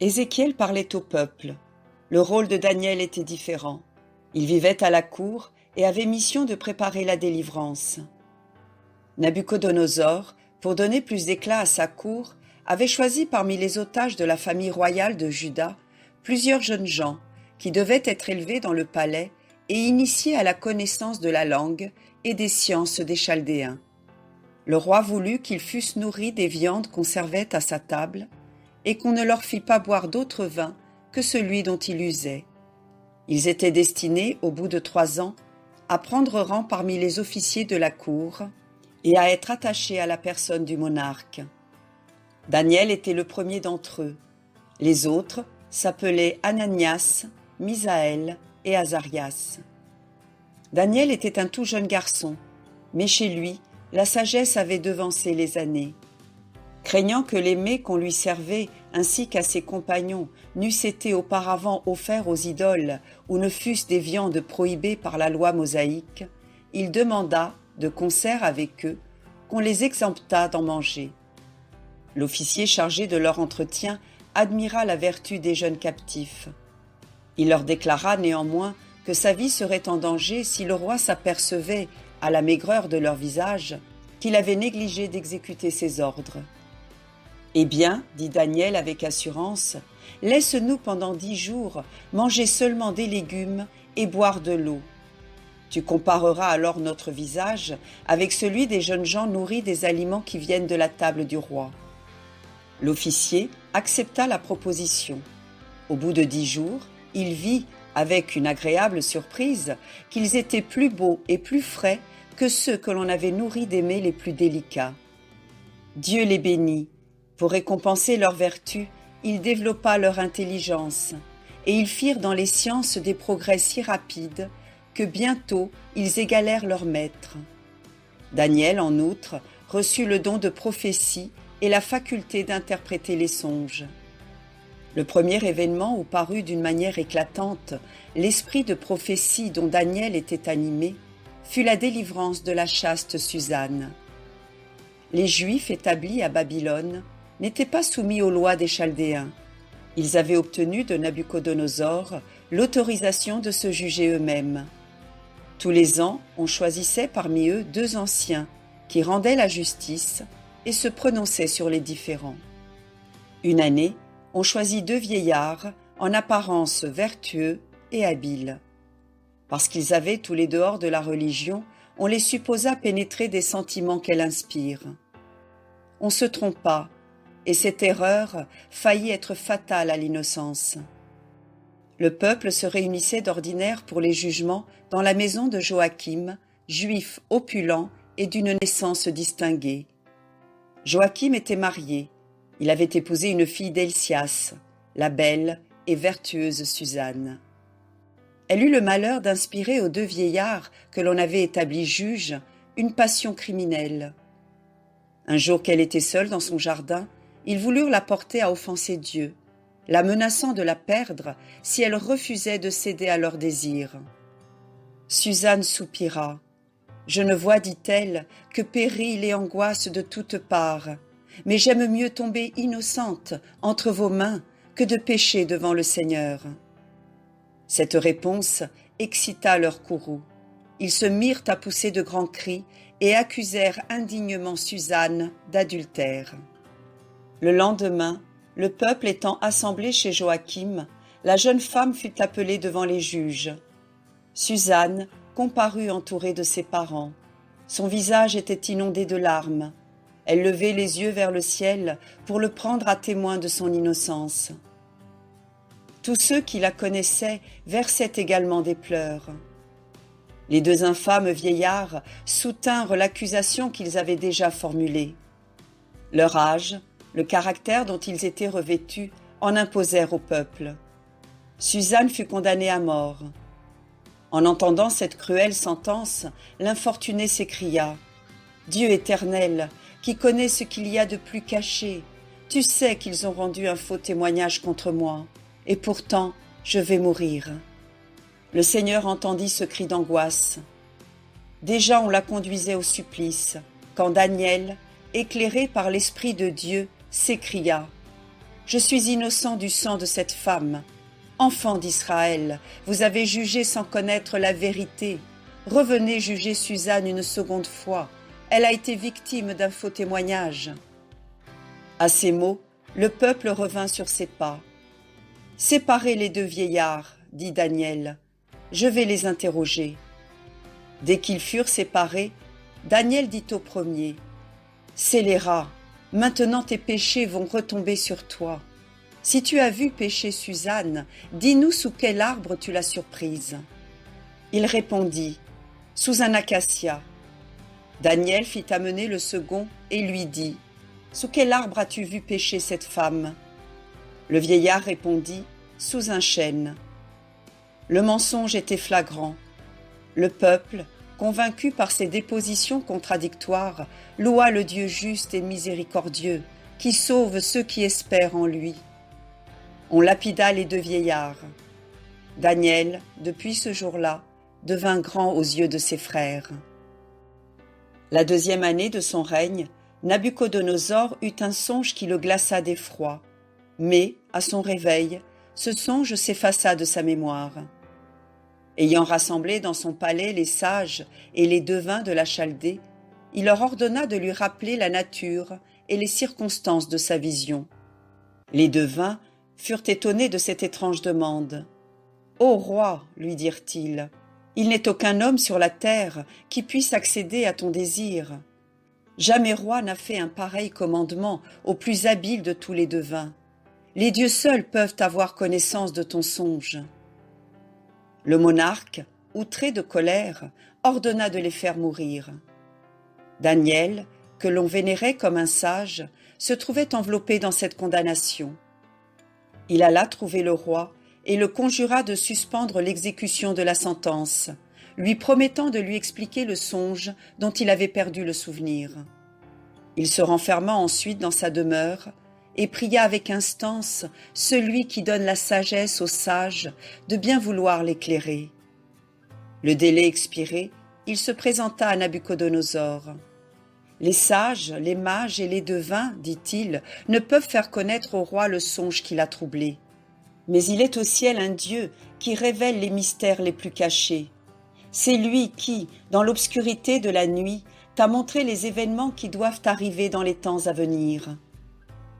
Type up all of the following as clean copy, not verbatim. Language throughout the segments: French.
Ézéchiel parlait au peuple. Le rôle de Daniel était différent. Il vivait à la cour et avait mission de préparer la délivrance. Nabuchodonosor, pour donner plus d'éclat à sa cour, avait choisi parmi les otages de la famille royale de Juda plusieurs jeunes gens qui devaient être élevés dans le palais et initiés à la connaissance de la langue et des sciences des Chaldéens. Le roi voulut qu'ils fussent nourris des viandes qu'on servait à sa table et qu'on ne leur fit pas boire d'autre vin que celui dont il usait. Ils étaient destinés, au bout de 3 ans, à prendre rang parmi les officiers de la cour et à être attachés à la personne du monarque. Daniel était le premier d'entre eux. Les autres s'appelaient Ananias, Misaël et Azarias. Daniel était un tout jeune garçon, mais chez lui, la sagesse avait devancé les années. Craignant que les mets qu'on lui servait, ainsi qu'à ses compagnons, n'eussent été auparavant offerts aux idoles ou ne fussent des viandes prohibées par la loi mosaïque, il demanda, de concert avec eux, qu'on les exemptât d'en manger. L'officier chargé de leur entretien admira la vertu des jeunes captifs. Il leur déclara néanmoins que sa vie serait en danger si le roi s'apercevait, à la maigreur de leur visage, qu'il avait négligé d'exécuter ses ordres. « Eh bien, dit Daniel avec assurance, laisse-nous pendant 10 jours manger seulement des légumes et boire de l'eau. Tu compareras alors notre visage avec celui des jeunes gens nourris des aliments qui viennent de la table du roi. » L'officier accepta la proposition. Au bout de 10 jours, il vit, avec une agréable surprise, qu'ils étaient plus beaux et plus frais que ceux que l'on avait nourris des mets les plus délicats. Dieu les bénit. Pour récompenser leur vertu, il développa leur intelligence, et ils firent dans les sciences des progrès si rapides que bientôt ils égalèrent leur maître. Daniel, en outre, reçut le don de prophétie et la faculté d'interpréter les songes. Le premier événement où parut d'une manière éclatante l'esprit de prophétie dont Daniel était animé fut la délivrance de la chaste Suzanne. Les Juifs établis à Babylone n'étaient pas soumis aux lois des Chaldéens. Ils avaient obtenu de Nabuchodonosor l'autorisation de se juger eux-mêmes. Tous les ans, on choisissait parmi eux 2 anciens qui rendaient la justice et se prononçaient sur les différends. Une année, on choisit 2 vieillards en apparence vertueux et habiles. Parce qu'ils avaient tous les dehors de la religion, on les supposa pénétrer des sentiments qu'elle inspire. On se trompa, et cette erreur faillit être fatale à l'innocence. Le peuple se réunissait d'ordinaire pour les jugements dans la maison de Joachim, juif opulent et d'une naissance distinguée. Joachim était marié. Il avait épousé une fille d'Helcias, la belle et vertueuse Suzanne. Elle eut le malheur d'inspirer aux 2 vieillards que l'on avait établis juges une passion criminelle. Un jour qu'elle était seule dans son jardin, ils voulurent la porter à offenser Dieu, la menaçant de la perdre si elle refusait de céder à leurs désirs. Suzanne soupira. « Je ne vois, dit-elle, que péril et angoisse de toutes parts, mais j'aime mieux tomber innocente entre vos mains que de pécher devant le Seigneur. » Cette réponse excita leur courroux. Ils se mirent à pousser de grands cris et accusèrent indignement Suzanne d'adultère. Le lendemain, le peuple étant assemblé chez Joachim, la jeune femme fut appelée devant les juges. Suzanne comparut entourée de ses parents. Son visage était inondé de larmes. Elle levait les yeux vers le ciel pour le prendre à témoin de son innocence. Tous ceux qui la connaissaient versaient également des pleurs. Les 2 infâmes vieillards soutinrent l'accusation qu'ils avaient déjà formulée. Leur âge, le caractère dont ils étaient revêtus en imposèrent au peuple. Suzanne fut condamnée à mort. En entendant cette cruelle sentence, l'infortuné s'écria « Dieu éternel, qui connaît ce qu'il y a de plus caché, tu sais qu'ils ont rendu un faux témoignage contre moi, et pourtant je vais mourir. » Le Seigneur entendit ce cri d'angoisse. Déjà on la conduisait au supplice, quand Daniel, éclairé par l'Esprit de Dieu, s'écria « Je suis innocent du sang de cette femme. Enfants d'Israël, vous avez jugé sans connaître la vérité. Revenez juger Suzanne une seconde fois. Elle a été victime d'un faux témoignage. » À ces mots, le peuple revint sur ses pas. « Séparez les deux vieillards, dit Daniel. Je vais les interroger. » Dès qu'ils furent séparés, Daniel dit au premier, « Scélérat, maintenant tes péchés vont retomber sur toi. Si tu as vu pécher Suzanne, dis-nous sous quel arbre tu l'as surprise. » Il répondit, « Sous un acacia. » Daniel fit amener le second et lui dit, « Sous quel arbre as-tu vu pécher cette femme ?» Le vieillard répondit, « Sous un chêne. » Le mensonge était flagrant. Le peuple, convaincu par ces dépositions contradictoires, loua le Dieu juste et miséricordieux, qui sauve ceux qui espèrent en lui. On lapida les deux vieillards. Daniel, depuis ce jour-là, devint grand aux yeux de ses frères. La 2e année de son règne, Nabuchodonosor eut un songe qui le glaça d'effroi. Mais, à son réveil, ce songe s'effaça de sa mémoire. Ayant rassemblé dans son palais les sages et les devins de la Chaldée, il leur ordonna de lui rappeler la nature et les circonstances de sa vision. Les devins furent étonnés de cette étrange demande. « Ô roi, lui dirent-ils, il n'est aucun homme sur la terre qui puisse accéder à ton désir. Jamais roi n'a fait un pareil commandement au plus habile de tous les devins. Les dieux seuls peuvent avoir connaissance de ton songe. » Le monarque, outré de colère, ordonna de les faire mourir. Daniel, que l'on vénérait comme un sage, se trouvait enveloppé dans cette condamnation. Il alla trouver le roi et le conjura de suspendre l'exécution de la sentence, lui promettant de lui expliquer le songe dont il avait perdu le souvenir. Il se renferma ensuite dans sa demeure et pria avec instance celui qui donne la sagesse aux sages de bien vouloir l'éclairer. Le délai expiré, il se présenta à Nabuchodonosor. « Les sages, les mages et les devins, dit-il, ne peuvent faire connaître au roi le songe qui l'a troublé. Mais il est au ciel un Dieu qui révèle les mystères les plus cachés. C'est lui qui, dans l'obscurité de la nuit, t'a montré les événements qui doivent arriver dans les temps à venir.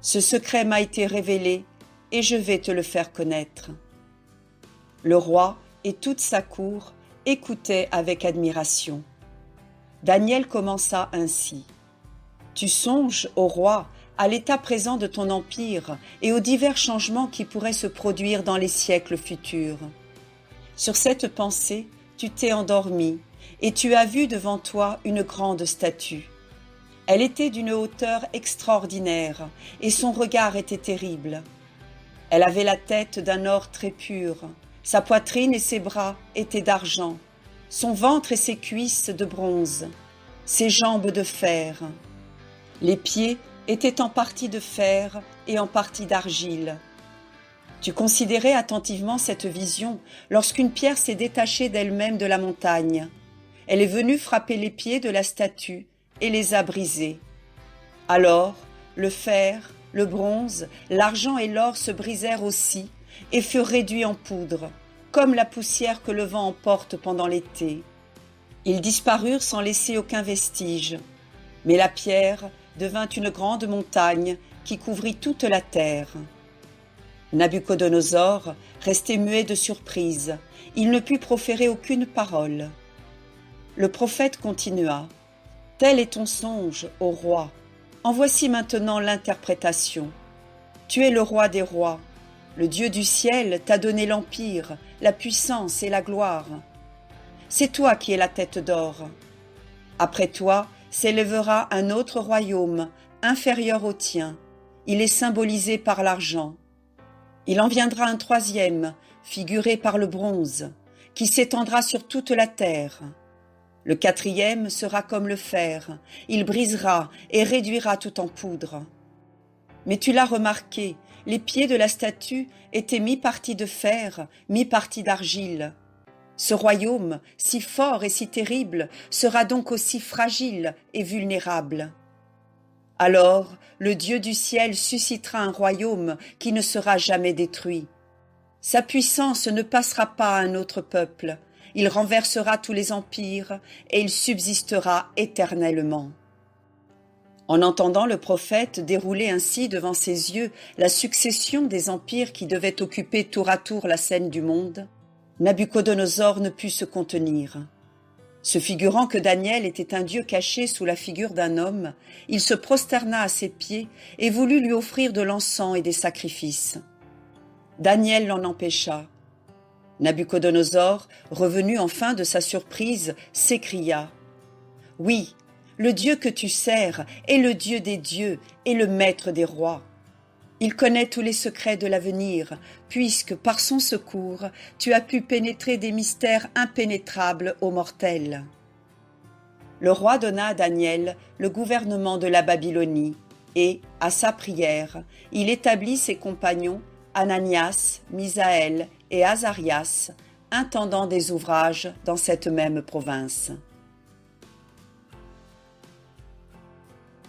Ce secret m'a été révélé et je vais te le faire connaître. » Le roi et toute sa cour écoutaient avec admiration. Daniel commença ainsi. « Tu songes, ô roi, à l'état présent de ton empire et aux divers changements qui pourraient se produire dans les siècles futurs. Sur cette pensée, tu t'es endormi et tu as vu devant toi une grande statue. Elle était d'une hauteur extraordinaire et son regard était terrible. Elle avait la tête d'un or très pur, sa poitrine et ses bras étaient d'argent, son ventre et ses cuisses de bronze, ses jambes de fer. Les pieds étaient en partie de fer et en partie d'argile. Tu considérais attentivement cette vision lorsqu'une pierre s'est détachée d'elle-même de la montagne. Elle est venue frapper les pieds de la statue et les a brisés. Alors, le fer, le bronze, l'argent et l'or se brisèrent aussi et furent réduits en poudre, comme la poussière que le vent emporte pendant l'été. Ils disparurent sans laisser aucun vestige, mais la pierre devint une grande montagne qui couvrit toute la terre. Nabuchodonosor restait muet de surprise. Il ne put proférer aucune parole. Le prophète continua. « Tel est ton songe, ô roi. En voici maintenant l'interprétation. Tu es le roi des rois. Le Dieu du ciel t'a donné l'empire, la puissance et la gloire. C'est toi qui es la tête d'or. Après toi s'élèvera un autre royaume, inférieur au tien. Il est symbolisé par l'argent. Il en viendra un troisième, figuré par le bronze, qui s'étendra sur toute la terre. Le quatrième sera comme le fer, il brisera et réduira tout en poudre. Mais tu l'as remarqué, les pieds de la statue étaient mi-partie de fer, mi-partie d'argile. Ce royaume, si fort et si terrible, sera donc aussi fragile et vulnérable. Alors le Dieu du ciel suscitera un royaume qui ne sera jamais détruit. Sa puissance ne passera pas à un autre peuple. Il renversera tous les empires et il subsistera éternellement. » En entendant le prophète dérouler ainsi devant ses yeux la succession des empires qui devaient occuper tour à tour la scène du monde, Nabuchodonosor ne put se contenir. Se figurant que Daniel était un dieu caché sous la figure d'un homme, il se prosterna à ses pieds et voulut lui offrir de l'encens et des sacrifices. Daniel l'en empêcha. Nabuchodonosor, revenu enfin de sa surprise, s'écria « Oui, le Dieu que tu sers est le Dieu des dieux et le maître des rois. Il connaît tous les secrets de l'avenir, puisque par son secours, tu as pu pénétrer des mystères impénétrables aux mortels. » Le roi donna à Daniel le gouvernement de la Babylonie et, à sa prière, il établit ses compagnons Ananias, Misaël et Azarias, intendants des ouvrages dans cette même province.